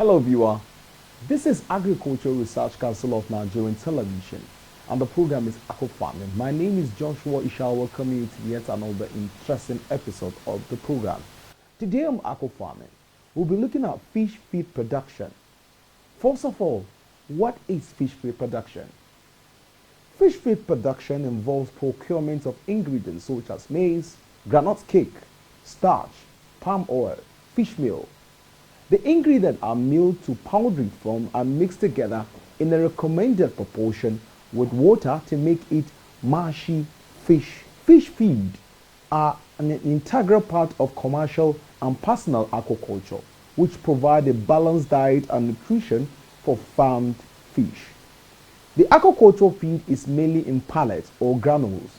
Hello viewer, this is Agricultural Research Council of Nigerian Television and the program is Aqua Farming. My name is Joshua Isha, welcoming you to yet another interesting episode of the program. Today on Aqua Farming, we'll be looking at fish feed production. First of all, what is fish feed production? Fish feed production involves procurement of ingredients such as maize, groundnut cake, starch, palm oil, fish meal. The ingredients are milled to powdery form and mixed together in a recommended proportion with water to make it marshy fish. Fish feed are an integral part of commercial and personal aquaculture, which provide a balanced diet and nutrition for farmed fish. The aquaculture feed is mainly in pellets or granules,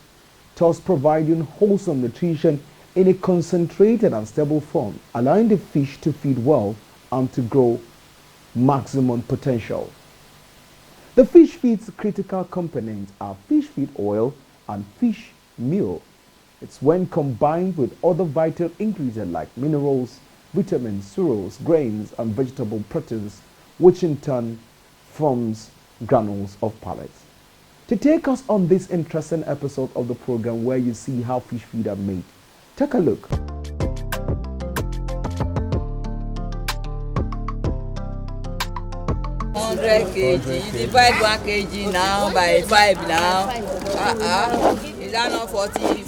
thus providing wholesome nutrition in a concentrated and stable form, allowing the fish to feed well and to grow maximum potential. The fish feed's critical components are fish feed oil and fish meal. It's when combined with other vital ingredients like minerals, vitamins, cereals, grains, and vegetable proteins, which in turn forms granules of pellets. To take us on this interesting episode of the program where you see how fish feed are made, take a look. 100 kg, divide 1 kg now by 5 now. Is that not 40?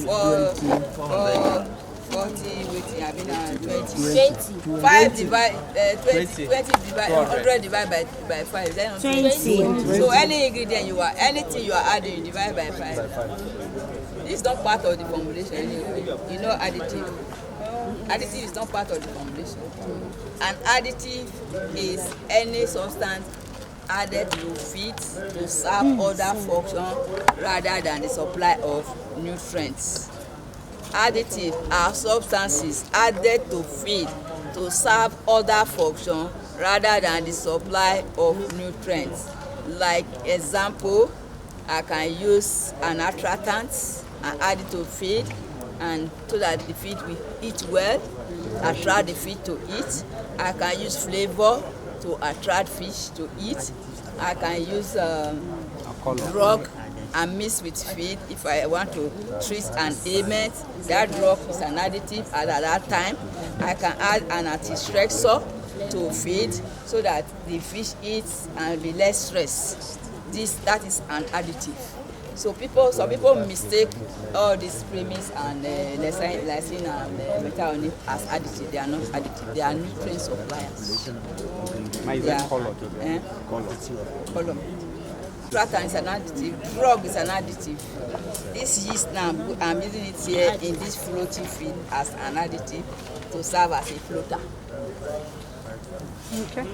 40, waiting, I mean 20. 5 divide, 20 divide, 100 divide by 5. Is that not 20? So any ingredient you are, anything you are adding, you divide by 5. This is not part of the formulation anyway. You know additive. Additive is not part of the formulation. An additive is any substance added to feed to serve other function rather than the supply of nutrients. Additives are substances added to feed to serve other function rather than the supply of nutrients. Like example, I can use an attractant and add it to feed, and so that the feed will eat well, attract the fish to eat. I can use flavor to attract fish to eat. I can use drug and mix with feed if I want to treat an ailment. That drug is an additive, and at that time I can add an anti-stressor to feed so that the fish eats and be less stressed. That is an additive. So some people mistake all these premix and lysine and methionine as additive. They are not additive. They are nutrient suppliers. Color. Tratan is an additive. Drug is an additive. This yeast now, I'm using it here in this floating feed as an additive to serve as a floater. Okay.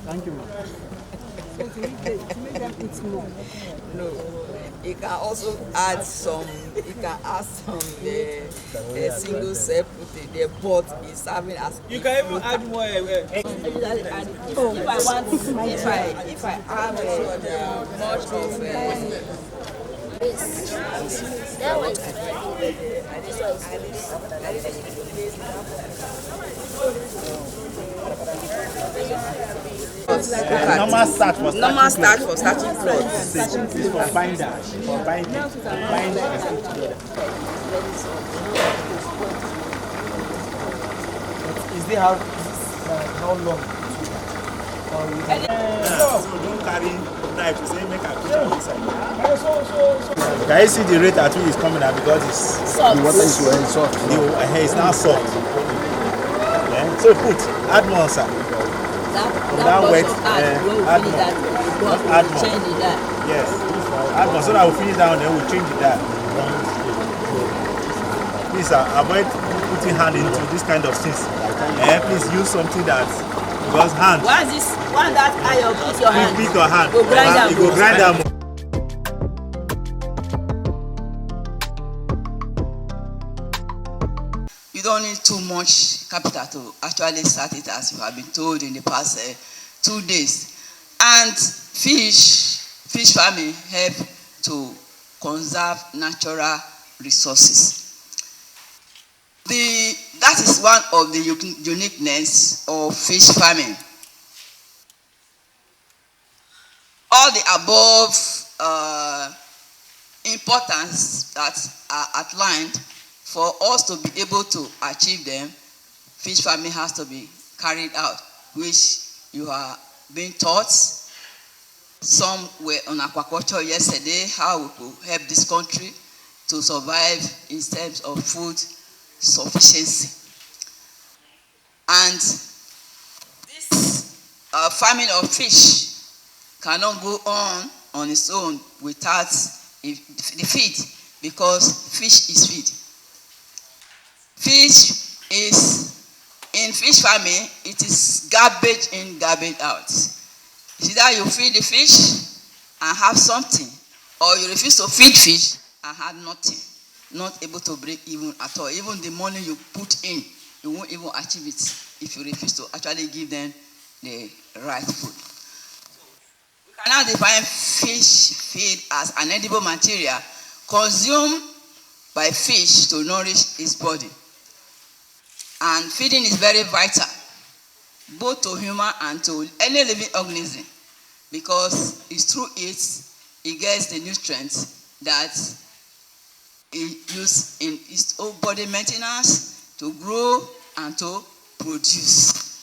Thank you, ma'am. So to make them eat more. No, you can also add some. You can add some single cell protein. The pot is serving as. You can even add more. If I have much of Normal start for starting clothes. This is for binder. For binding. Is there how long? So don't carry knife to say make a picture inside. Can you see the rate at which it's coming out because it's The water is very soft. the hair is now soft. Yeah? So add more, sir. That wet, add more. Add more. Change it that. Yes. Add more so that we'll finish down then we'll change it that. Please avoid putting hand into this kind of things. Please use something that because hand. Once that iron pick your hand. Pick your hand. Go grind them. Go grind them. You don't need too much capital to actually start it, as you have been told in the past 2 days. And fish farming help to conserve natural resources. That is one of the uniqueness of fish farming. all the above importance that are outlined, for us to be able to achieve them, fish farming has to be carried out, which you are being taught. Some were on aquaculture yesterday, how we could help this country to survive in terms of food sufficiency. And this farming of fish cannot go on its own without the feed, because fish is feed. Fish is, in fish farming, it is garbage in, garbage out. It's either you feed the fish and have something, or you refuse to feed fish and have nothing, not able to break even at all. Even the money you put in, you won't even achieve it if you refuse to actually give them the right food. We can now define fish feed as an edible material consumed by fish to nourish its body. And feeding is very vital, both to human and to any living organism, because it's through it gets the nutrients that it uses in its own body maintenance to grow and to produce.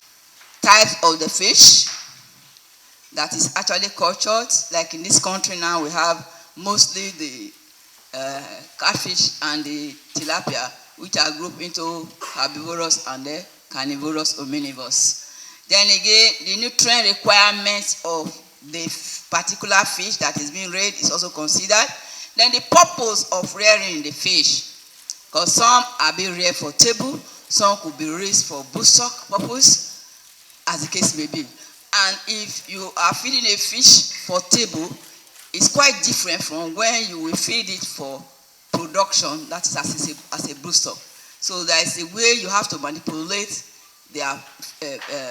Types of the fish that is actually cultured, like in this country now we have mostly the catfish and the tilapia, which are grouped into herbivorous and the carnivorous omnivores. Then again, the nutrient requirements of the particular fish that is being reared is also considered. Then the purpose of rearing the fish, because some are being reared for table, some could be raised for broodstock purpose, as the case may be. And if you are feeding a fish for table, it's quite different from when you will feed it for production, that is as a broodstock. So there is a way you have to manipulate their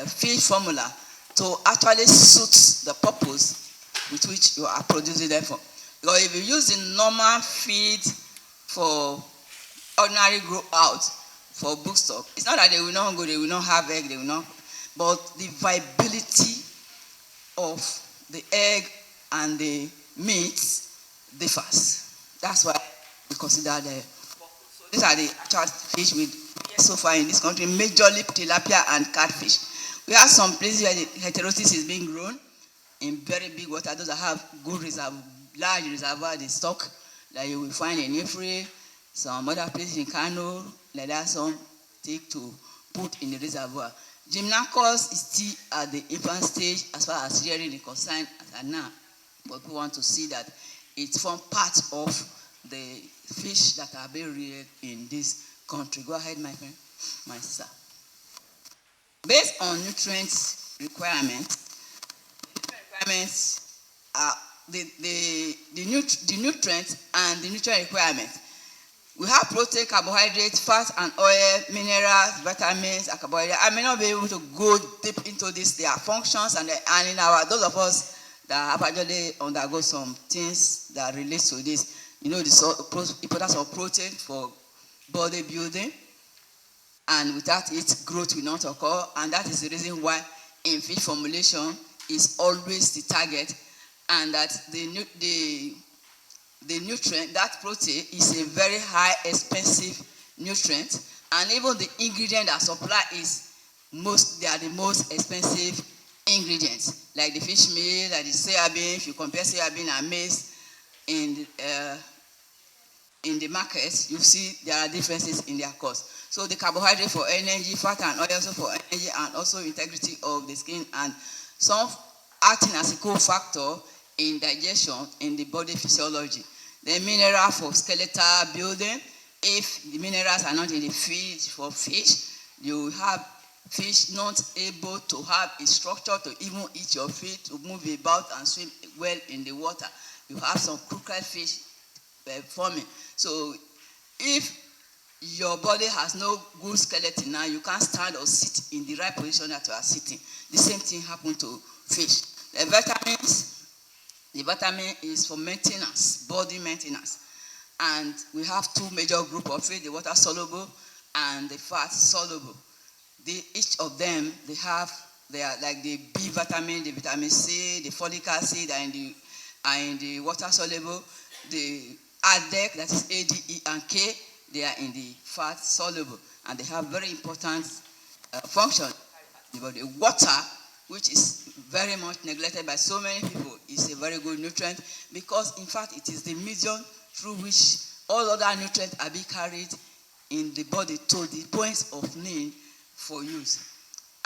feed formula to actually suit the purpose with which you are producing them for. Because if you use the normal feed for ordinary grow out for broodstock, it's not that they will not go, they will not have egg, they will not, but the viability of the egg and the meat differs. That's why we consider the. So these are the actual fish we so far in this country, majorly tilapia and catfish. We have some places where the heterosis is being grown in very big water. Those that have good reserve, large reservoir, the stock that you will find in Ifri, some other places in Kano, like that, some take to put in the reservoir. Gymnacus is still at the infant stage as far as rearing is concerned as of now. But we want to see that it forms part of the fish that are being reared in this country. Go ahead, my friend, my sister. Based on nutrient requirements are the nutrients and the nutrient requirements. We have protein, carbohydrates, fat and oil, minerals, vitamins, and carbohydrates. I may not be able to go deep into this, their functions, and in our, those of us that have actually undergo some things that relate to this, you know, the importance of protein for body building, and without it, growth will not occur, and that is the reason why in feed formulation is always the target, and that the nutrient, that protein, is a very high expensive nutrient, and even the ingredient that supply is they are the most expensive ingredients, like the fish meal, like the soya bean. If you compare soya bean and maize in the market, you see there are differences in their cost. So the carbohydrate for energy, fat and oil also for energy, and also integrity of the skin, and some acting as a cofactor in digestion in the body physiology. The mineral for skeletal building. If the minerals are not in the feed for fish, you have fish not able to have a structure to even eat your feed, to move about and swim well in the water. You have some crooked fish forming. So if your body has no good skeleton now, you can't stand or sit in the right position that you are sitting. The same thing happens to fish. The vitamin is for maintenance, body maintenance. And we have two major groups of fish, the water soluble and the fat soluble. Each of them, they have They are like the B vitamin, the vitamin C, the folic acid, are in the water soluble. The ADEC, that is A, D, E, and K, they are in the fat soluble, and they have very important function. The water, which is very much neglected by so many people, is a very good nutrient because, in fact, it is the medium through which all other nutrients are being carried in the body to the points of need for use.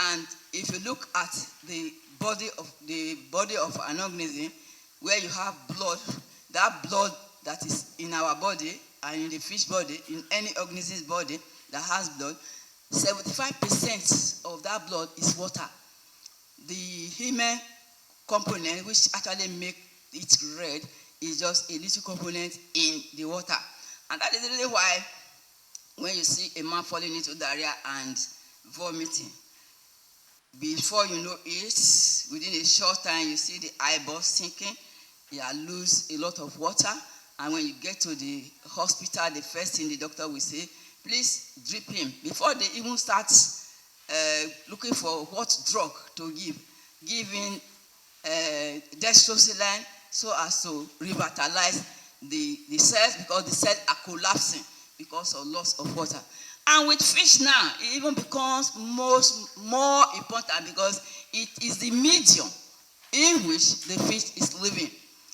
And if you look at the body of an organism, where you have blood, that blood that is in our body and in the fish body, in any organism's body that has blood, 75% of that blood is water. The human component, which actually make it red, is just a little component in the water. And that is really why when you see a man falling into diarrhea and vomiting, before you know it, within a short time, you see the eyeball sinking, you lose a lot of water, and when you get to the hospital, the first thing the doctor will say, please drip him. Before they even start looking for what drug to give in dextrocyline so as to revitalize the cells, because the cells are collapsing because of loss of water. And with fish now, it even becomes more important because it is the medium in which the fish is living.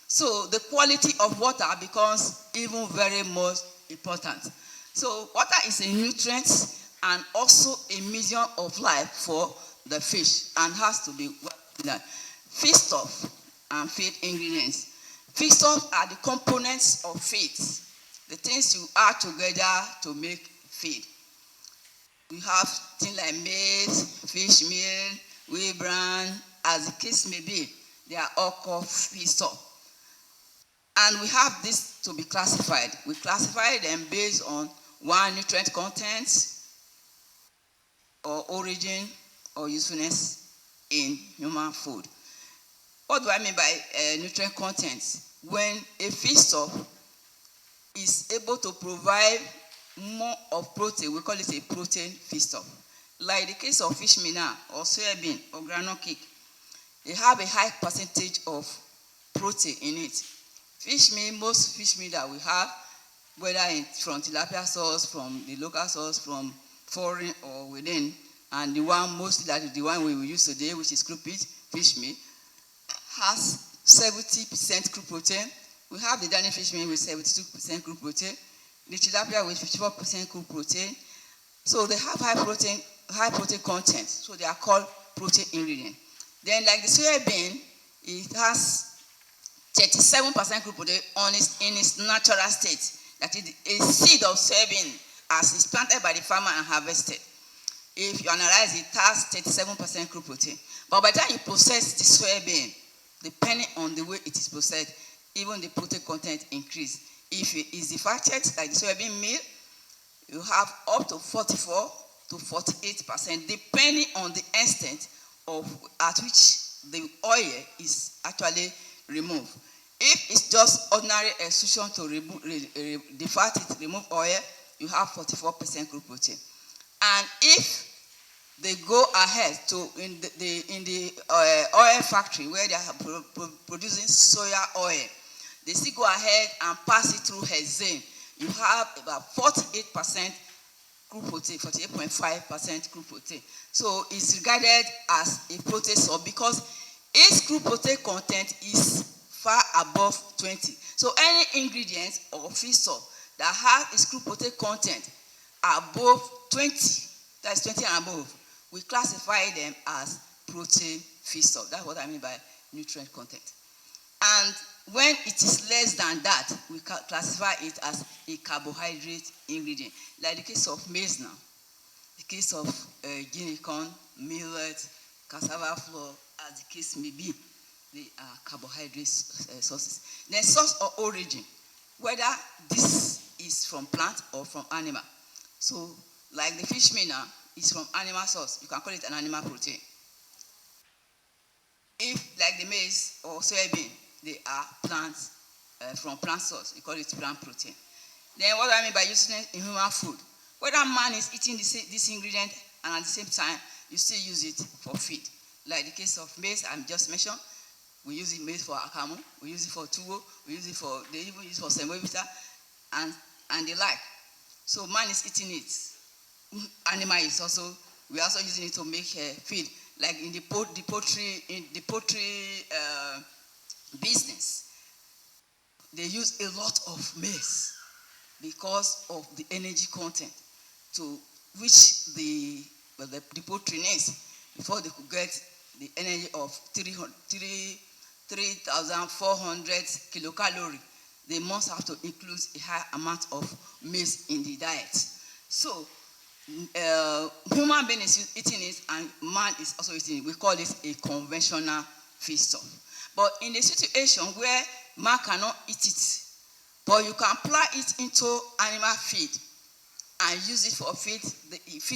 So the quality of water becomes even very most important. So water is a nutrient and also a medium of life for the fish and has to be well done. Feedstuff and feed ingredients. Feedstuff are the components of feed, the things you add together to make feed. We have things like maize, fish meal, wheat bran, as the case may be. They are all called feedstuff. And we have this to be classified. We classify them based on one, nutrient content, or origin, or usefulness in human food. What do I mean by nutrient content? When a feedstuff is able to provide more of protein, we call it a protein feedstuff. Like the case of fish meal now, or soybean, or groundnut cake, they have a high percentage of protein in it. Fish meal, most fish meal that we have, whether from tilapia source, from the local source, from foreign or within, and the one mostly that is the one we will use today, which is crude fish meal, has 70% crude protein. We have the Danny fish meal with 72% crude protein, the tilapia with 54% crude protein. So they have high protein content. So they are called protein ingredient. Then, like the soybean, it has 37% crude protein in its natural state. That is a seed of soybean as it's planted by the farmer and harvested. If you analyze it, has 37% crude protein. But by the time you process the soybean, depending on the way it is processed, even the protein content increase. If it is defacted, like the soybean meal, you have up to 44 to 48%, depending on the extent at which the oil is actually removed. If it's just ordinary extrusion to defat it, remove oil, you have 44% crude protein. And if they go ahead to in the oil factory where they are producing soya oil, they still go ahead and pass it through hexane. You have about 48% crude protein, 48.5% crude protein. So it's regarded as a protein source because its crude protein content is far above 20. So any ingredient or feedstuff that has its crude protein content above 20, that's 20 and above, we classify them as protein feedstuff. That's what I mean by nutrient content. And when it is less than that, we classify it as a carbohydrate ingredient. Like the case of maize now, the case of guinea corn, millet, cassava flour, as the case may be, they are carbohydrate sources. Then source or origin, whether this is from plant or from animal. So, like the fish meal now, is from animal source. You can call it an animal protein. If, like the maize or soybean, they are plants from plant source, we call it plant protein. Then what do I mean by using it in human food? Whether man is eating this ingredient and at the same time, you still use it for feed. like the case of maize I just mentioned. We use it maize for akamu, we use it for tuwo, we use it for, they even use it for semovita and the like. So man is eating it. Animal is also, we are also using it to make feed, like in the poultry business. They use a lot of maize because of the energy content to which the poultry needs before they could get the energy of 3,400 kilocalories. They must have to include a high amount of maize in the diet. So human being is eating it and man is also eating it. We call it a conventional feedstuff. But in a situation where man cannot eat it, but you can apply it into animal feed and use it for feed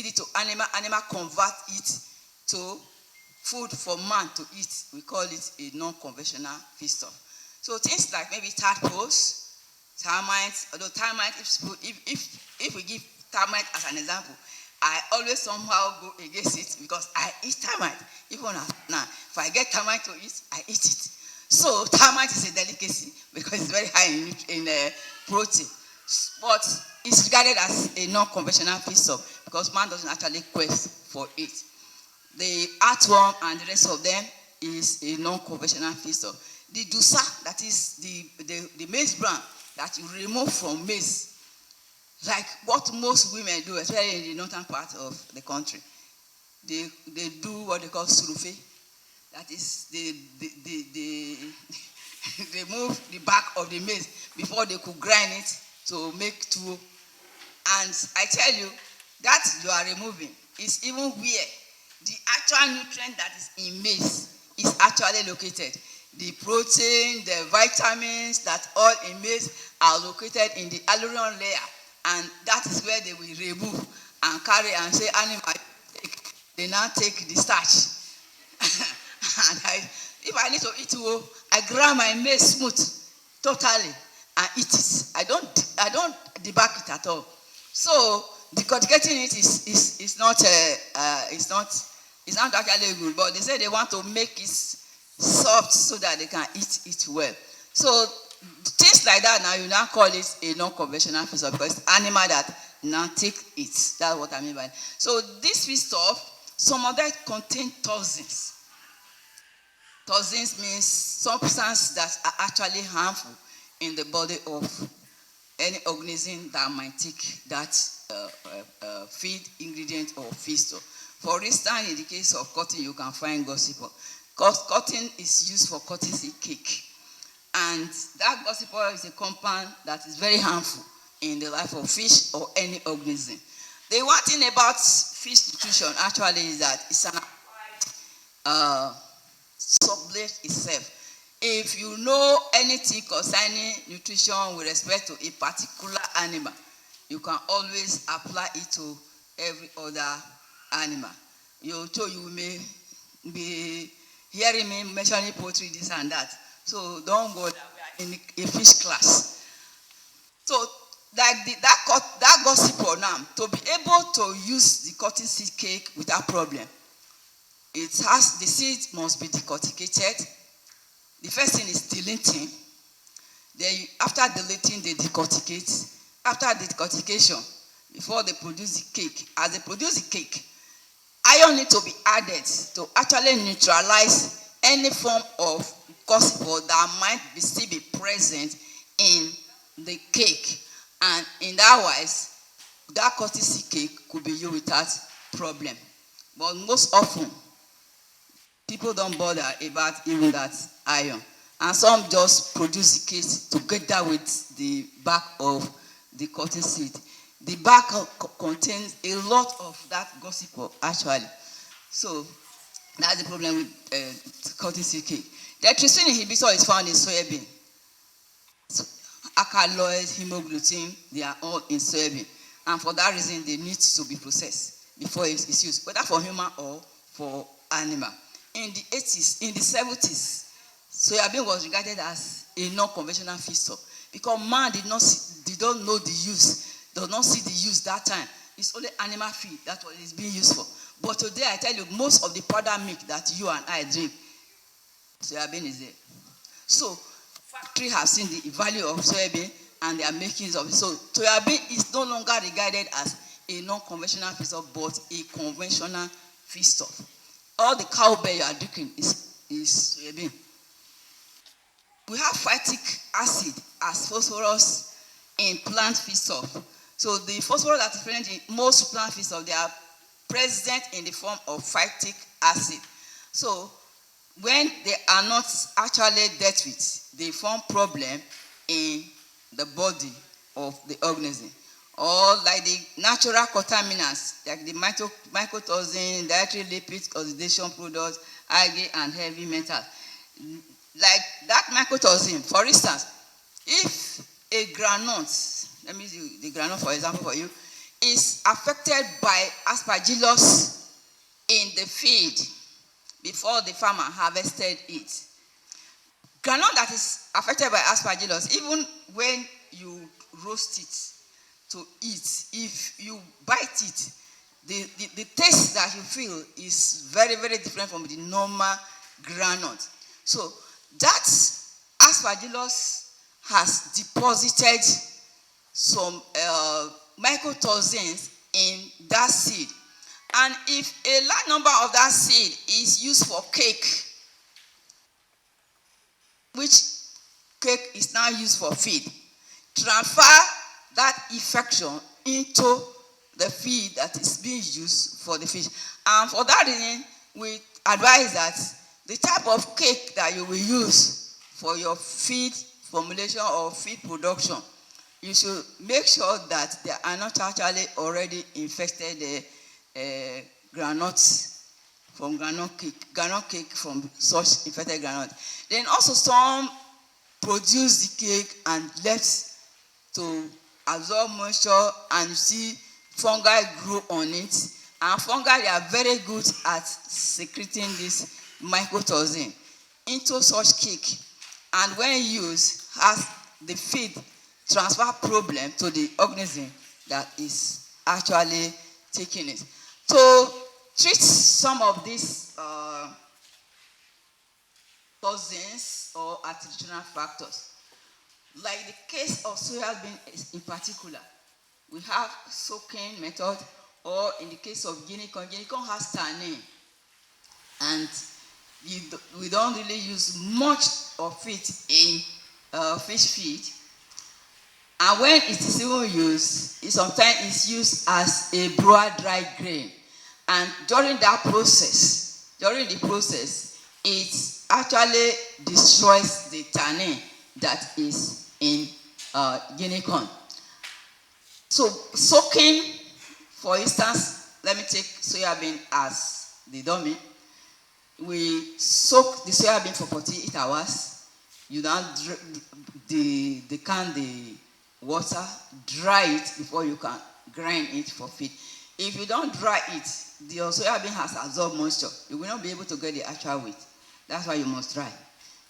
it to animal convert it to food for man to eat. We call it a non-conventional feedstuff. So things like maybe tadpoles, termites, although termites, if we give termite as an example, I always somehow go against it because I eat termite. Even now, if I get termite to eat, I eat it. So termite is a delicacy because it's very high in protein. But it's regarded as a non-conventional feedstuff because man doesn't actually quest for it. The earthworm and the rest of them is a non-conventional feedstuff. The dusa, that is the maize bran that you remove from maize, like what most women do, especially in the northern part of the country. They do what they call surufe. That is, they remove the back of the maize before they could grind it to make tuwo. And I tell you, that you are removing is even where the actual nutrient that is in maize is actually located. The protein, the vitamins that all in maize are located in the alluvium layer, and that is where they will remove and carry and say animal take. They now take the starch. And if I need to eat tuwo, I grind my maize smooth totally and eat it. I don't debug it at all. So decorticating it is not actually good, but they say they want to make it soft so that they can eat it well. So things like that now, you now call it a non-conventional feedstuff because it's animal that now take it. That's what I mean by it. So this feedstuff, some of that contain toxins. Toxins means substances that are actually harmful in the body of any organism that might take that feed ingredient or feedstuff. For instance, in the case of cotton, you can find gossip. Cotton is used for cottonseed cake. And that gossip oil is a compound that is very harmful in the life of fish or any organism. The one thing about fish nutrition actually is that it's an subject itself. If you know anything concerning nutrition with respect to a particular animal, you can always apply it to every other animal. You may be hearing me mentioning poultry, this and that. So don't go in a fish class. So like that gossip now, to be able to use the cottonseed cake without problem, the seed must be decorticated. The first thing is deleting. Then after deleting, they decorticate. After decortication, before they produce the cake, as they produce the cake, iron needs to be added to actually neutralize any form of gossip that might still be present in the cake. And in that wise, that cottonseed cake could be used without problem. But most often, people don't bother about even that iron. And some just produce the cake together with the back of the cottonseed. The back contains a lot of that gossip actually. So that's the problem with cottonseed cake. The trypsin inhibitor is found in soybean. So, alkaloids, hemogluten, they are all in soybean. And for that reason, they need to be processed before it's used, whether for human or for animal. In the 80s, in the 70s, soybean was regarded as a non-conventional feedstuff because man did not know the use, does not see the use that time. It's only animal feed, that's what it's being used for. But today I tell you, most of the powder milk that you and I drink, soybean is there. So factory has seen the value of soybean and they are making of it. So soybean is no longer regarded as a non-conventional feedstuff, but a conventional feedstuff. All the cowbell you are drinking is soybean. We have phytic acid as phosphorus in plant feedstuff. So the phosphorus that is present in most plant feedstuff, they are present in the form of phytic acid. So when they are not actually dealt with, they form problem in the body of the organism. Or like the natural contaminants, like the mycotoxin, dietary lipids, oxidation products, algae, and heavy metals. Like that mycotoxin, for instance, if a groundnut, let me use the groundnut for example for you, is affected by aspergillus in the field before the farmer harvested it. Groundnut that is affected by aspergillus, even when you roast it to eat, if you bite it, the taste that you feel is very, very different from the normal groundnut. So that aspergillus has deposited some mycotoxins in that seed. And if a large number of that seed is used for cake, which cake is now used for feed, transfer that infection into the feed that is being used for the fish. And for that reason, we advise that the type of cake that you will use for your feed formulation or feed production, you should make sure that they are not actually already infected groundnuts from groundnut cake from such infected groundnut. Then also some produce the cake and left to absorb moisture, and you see fungi grow on it. And fungi, they are very good at secreting this mycotoxin into such cake. And when used, has the feed transfer problem to the organism that is actually taking it. To treat some of these toxins or attritional factors, like the case of soybean in particular, we have soaking method, or in the case of guinea corn has tannin, and we don't really use much of it in fish feed. And when it is even used, it sometimes is used as a broad dry grain. And during the process, it actually destroys the tannin that is in guinea corn. So soaking, for instance, let me take soybean as the dummy. We soak the soybean for 48 hours. You now can the water, dry it before you can grind it for feed. If you don't dry it, the soybean has absorbed moisture. You will not be able to get the actual weight. That's why you must dry.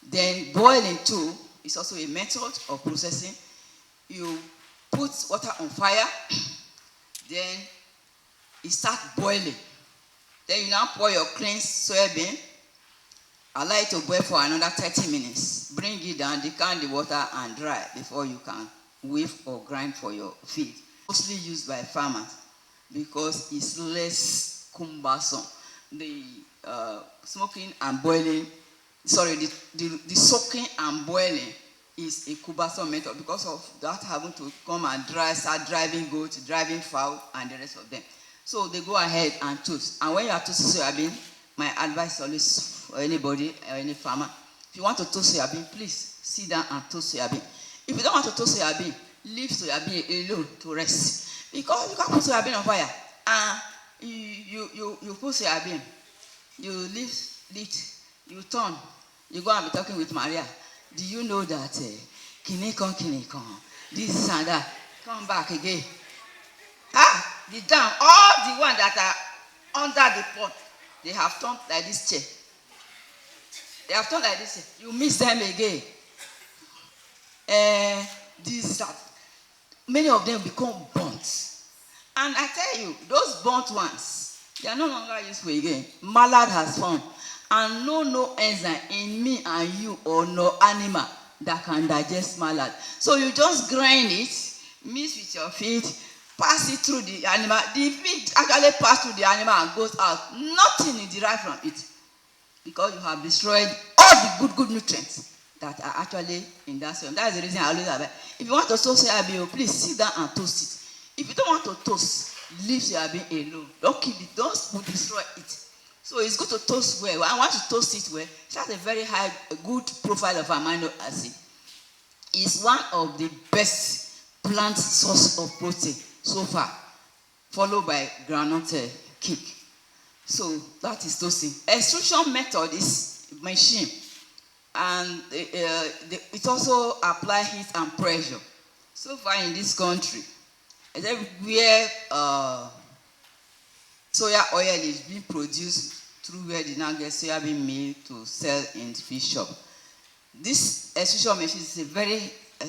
Then boiling too is also a method of processing. You put water on fire, then it starts boiling. Then you now pour your cleansed soybean, allow it to boil for another 30 minutes. Bring it down, decant the water and dry before you can weave or grind for your feed. Mostly used by farmers because it's less cumbersome. The smoking and boiling, the soaking and boiling is a cumbersome method because of that having to come and start driving goats, driving fowl, and the rest of them. So they go ahead and toast. And when you are toasting soybean, my advice is always for anybody or any farmer, if you want to toast soybean, please sit down and toast soybean. If you don't want to toast soybean, leave soybean alone to rest. Because you can't put soybean on fire. And you put soybean, you leave it, you turn, you go and be talking with Maria. Do you know that kini kon, this and that, come back again. The down, all the ones that are under the pot, they have turned like this chair. They have turned like this chair. You miss them again. That. Many of them become burnt. And I tell you, those burnt ones, They are no longer useful again. Mallard has found. And no enzyme in me and you or no animal that can digest mallard. So you just grind it, mix with your feed, pass it through the animal. The feed actually pass through the animal and goes out. Nothing is derived from it because you have destroyed all the good nutrients that are actually in that soil. That is the reason I always have it. If you want to toast soybean, please sit down and toast it. If you don't want to toast, leave soybean alone. Don't kill it. Don't destroy it. So it's good to toast well. I want to toast it well. It has a very high, good profile of amino acid. It's one of the best plant source of protein so far, followed by groundnut cake. So that is toasting. Extrusion method is machine, and it also apply heat and pressure. So far in this country, where soya oil is being produced through where they now get soya bean meal to sell in the fish shop. This extrusion machine is a very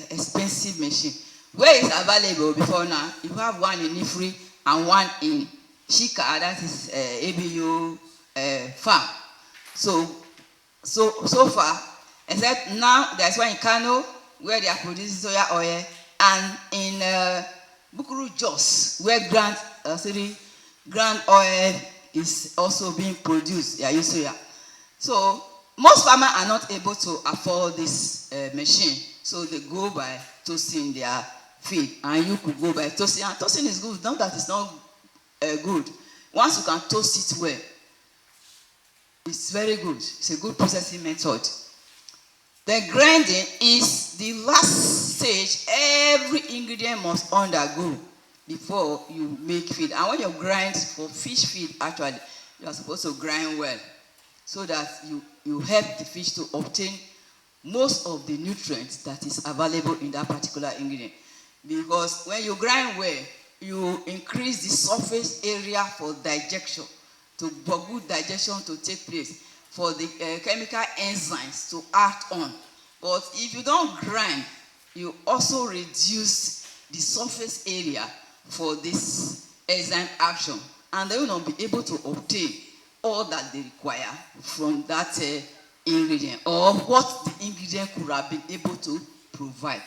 expensive machine. Where it's available before now, you have one in Ifri and one in Shika, that is ABU farm. So far, except now there's one in Kano where they are producing soya oil, and in Bukuru Jos where ground oil is also being produced. They are using soya. So most farmers are not able to afford this machine, so they go by toasting their feed, and you could go by toasting. And toasting is good. Not that it's not good. Once you can toast it well, it's very good. It's a good processing method. The grinding is the last stage every ingredient must undergo before you make feed. And when you grind for fish feed, actually, you are supposed to grind well so that you help the fish to obtain most of the nutrients that is available in that particular ingredient. Because when you grind well, you increase the surface area for digestion, for good digestion to take place, for the chemical enzymes to act on. But if you don't grind, you also reduce the surface area for this enzyme action, and they will not be able to obtain all that they require from that ingredient, or what the ingredient could have been able to provide.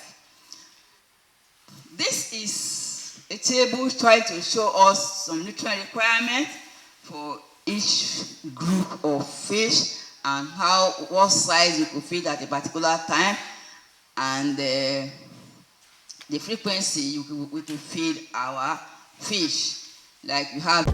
This is a table trying to show us some nutrient requirements for each group of fish and what size you could feed at a particular time, and the frequency we could feed our fish. Like you have.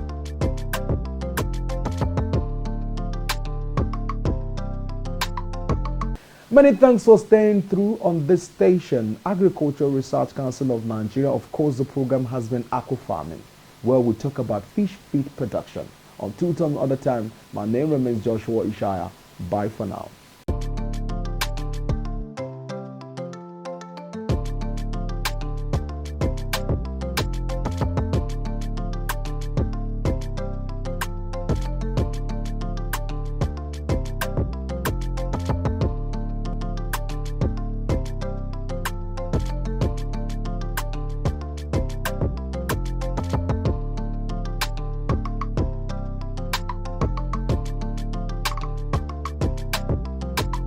Many thanks for staying through on this station, Agricultural Research Council of Nigeria. Of course, the program has been Aqua Farming, where we talk about fish feed production. Until some other time, my name remains Joshua Ishaya. Bye for now.